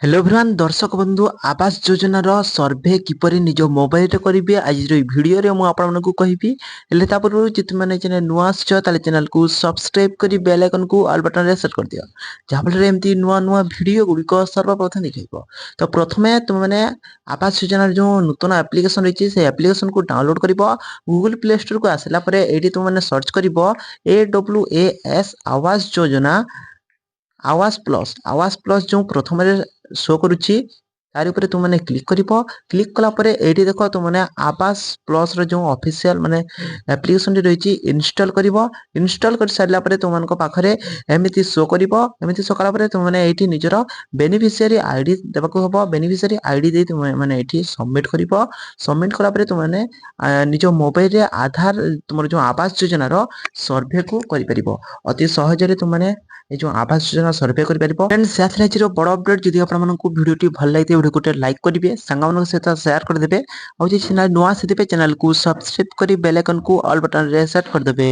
Hello everyone दर्शक बंधु आवास योजनार सर्भे किपरि निज मोबाइल रे करिवे आज वीडियो रे मु आपन को कहिबी हेले ता पूर्व जित माने चैनल नुआ छ ताले चैनल को सब्सक्राइब करी बेल आइकन को ऑल बटन रे सेट कर दियो जाफल रे एमती नुआ नुआ वीडियो गुडी को सर्वप्रथम देखैबो। तो प्रथमे तुम माने आवास योजनार जो नूतन एप्लीकेशन रहिछि से एप्लीकेशन को डाउनलोड करिवो। गूगल प्ले स्टोर को आसला परे एडी तुम माने सर्च करिवो AWAS आवास योजना आवास प्लस जो प्रथम शो करुच्ची तार उपरे तुम मैंने क्लिक करिवो। क्लिक कला परे एठी देखो तुम मैंने आवास प्लस रो जो ऑफिशियल माने एप्लीकेशन रही इंस्टॉल करिवो। इंस्टॉल कर सारला परे तुम मानको पाखरे एमिति शो करिवो। एमिति शो कला परे तुम मैंने एठी निजरो बेनिफिशियरी आईडी देबाको हबो। बेनिफिशियरी आईडी दे तुम मैंने एठी सबमिट करिवो। सबमिट कला परे तुम मैंने निज मोबाइल रे आधार तुमर जो आवास योजना रो सर्वे को करि परिबो। अति सहज रे तुम मैंने ये जो आवास योजना सर्वे कर परिबो। फ्रेंड्स साथ रे बड़ अपडेट जदि आपण मानकु वीडियो टी भल लागिते वीडियो को लाइक करिवे, संगा मानक सहित शेयर कर देबे। और जे चैनल नुआ से चैनल को सब्सक्राइब करी बेल आइकन को ऑल बटन रे सेट कर देबे।